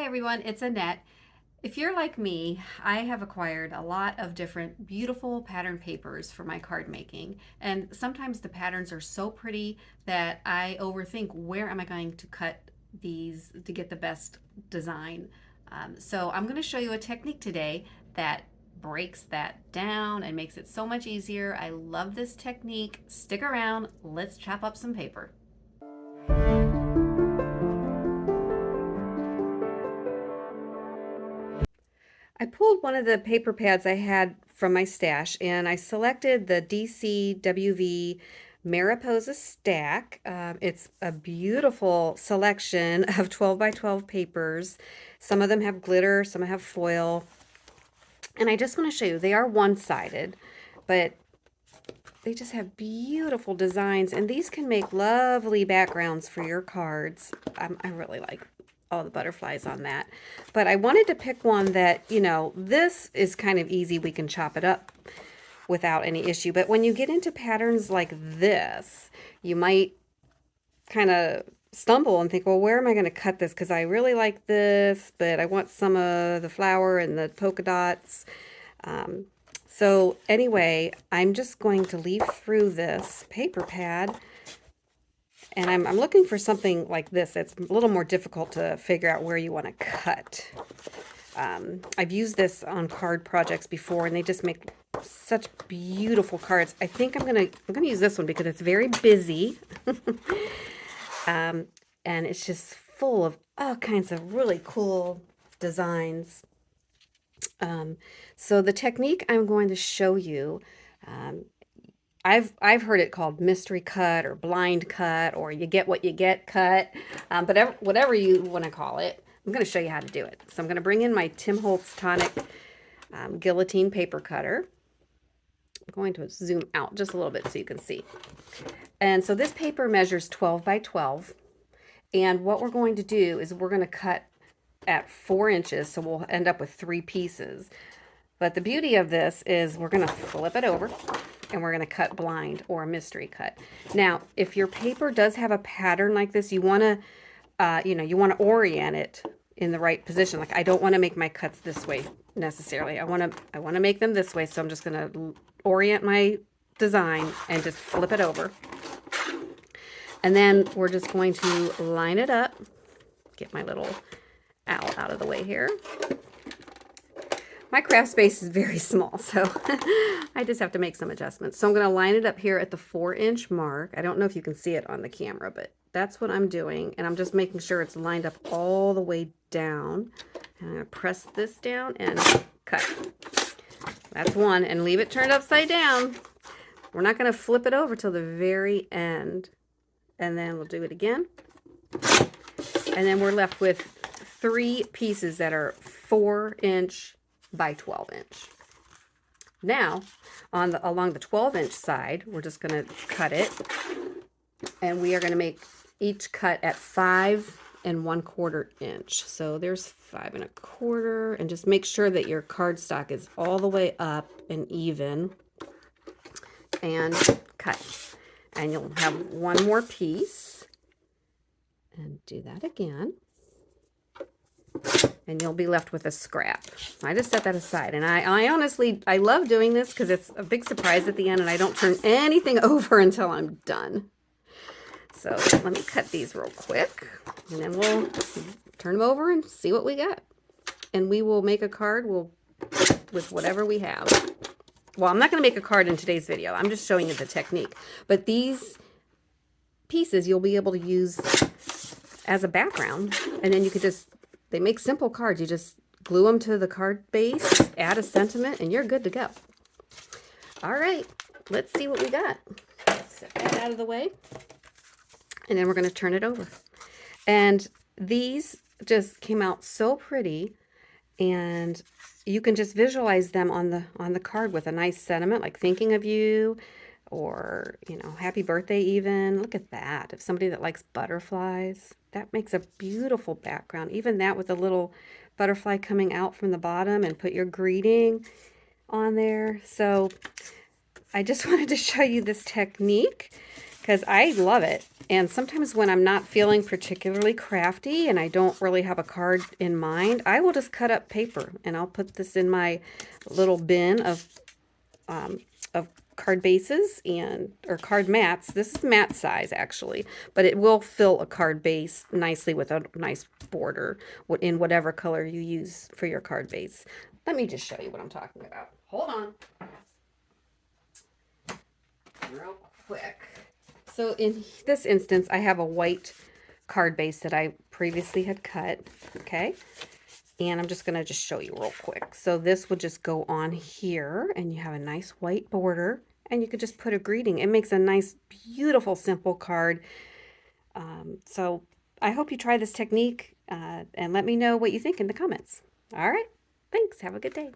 everyone, it's Annette. If you're like me, I have acquired a lot of different beautiful pattern papers for my card making, and sometimes the patterns are so pretty that I overthink where am I going to cut these to get the best design. So I'm going to show you a technique today that breaks that down and makes it so much easier. I love this technique. Stick around. Let's chop up some paper. I pulled one of the paper pads I had from my stash and I selected the DCWV Mariposa Stack. It's a beautiful selection of 12 by 12 papers. Some of them have glitter, some have foil. And I just want to show you, they are one-sided, but they just have beautiful designs, and these can make lovely backgrounds for your cards. I really like all the butterflies on that. But I wanted to pick one that, you know, this is kind of easy. We can chop it up without any issue. But when you get into patterns like this, you might kind of stumble and think, well, where am I going to cut this? Because I really like this, but I want some of the flower and the polka dots. So anyway, I'm just going to leaf through this paper pad, and I'm looking for something like this. It's a little more difficult to figure out where you want to cut. I've used this on card projects before, and they just make such beautiful cards. I think I'm gonna use this one because it's very busy, and it's just full of all kinds of really cool designs. So the technique I'm going to show you, I've heard it called mystery cut or blind cut, or you get what you get cut, but whatever you want to call it, I'm going to show you how to do it. So I'm going to bring in my Holtz Tonic Guillotine paper cutter. I'm going to zoom out just a little bit so you can see. And so this paper measures 12 by 12, and what we're going to do is we're going to cut at 4 inches, so we'll end up with 3 pieces. But the beauty of this is we're going to flip it over and we're going to cut blind or a mystery cut. Now, if your paper does have a pattern like this, you want to, you want to orient it in the right position. Like, I don't want to make my cuts this way necessarily. I want to make them this way, so I'm just going to orient my design and just flip it over. And then we're just going to line it up. Get my little owl out of the way here. My craft space is very small, so I just have to make some adjustments. So I'm going to line it up here at the 4-inch mark. I don't know if you can see it on the camera, but that's what I'm doing. And I'm just making sure it's lined up all the way down. And I'm going to press this down and cut. That's one, and leave it turned upside down. We're not going to flip it over till the very end. And then we'll do it again. And then we're left with 3 pieces that are 4-inch by 12-inch. Now, along the 12-inch side, we're just going to cut it, and we are going to make each cut at 5 1/4 inch. So there's 5 1/4, and just make sure that your cardstock is all the way up and even, and cut. And you'll have one more piece, and do that again. And you'll be left with a scrap. I just set that aside. And I honestly, I love doing this because it's a big surprise at the end, and I don't turn anything over until I'm done. So let me cut these real quick, and then we'll turn them over and see what we got. And we will make a card with whatever we have. Well, I'm not going to make a card in today's video. I'm just showing you the technique. But these pieces you'll be able to use as a background, and then you could just, they make simple cards. You just glue them to the card base, add a sentiment, and you're good to go. All right, let's see what we got. Set that out of the way. And then we're going to turn it over. And these just came out so pretty, and you can just visualize them on the card with a nice sentiment, like thinking of you, or, you know, happy birthday even. Look at that. If somebody that likes butterflies, that makes a beautiful background. Even that with a little butterfly coming out from the bottom, and put your greeting on there. So I just wanted to show you this technique because I love it. And sometimes when I'm not feeling particularly crafty and I don't really have a card in mind, I will just cut up paper and I'll put this in my little bin of card bases and or card mats. This is mat size actually, but it will fill a card base nicely with a nice border in whatever color you use for your card base. Let me just show you what I'm talking about. Hold on. Real quick. So in this instance, I have a white card base that I previously had cut, okay? And I'm just going to just show you real quick. So this would just go on here, and you have a nice white border, and you could just put a greeting. It makes a nice, beautiful, simple card. So I hope you try this technique, and let me know what you think in the comments. All right, thanks. Have a good day.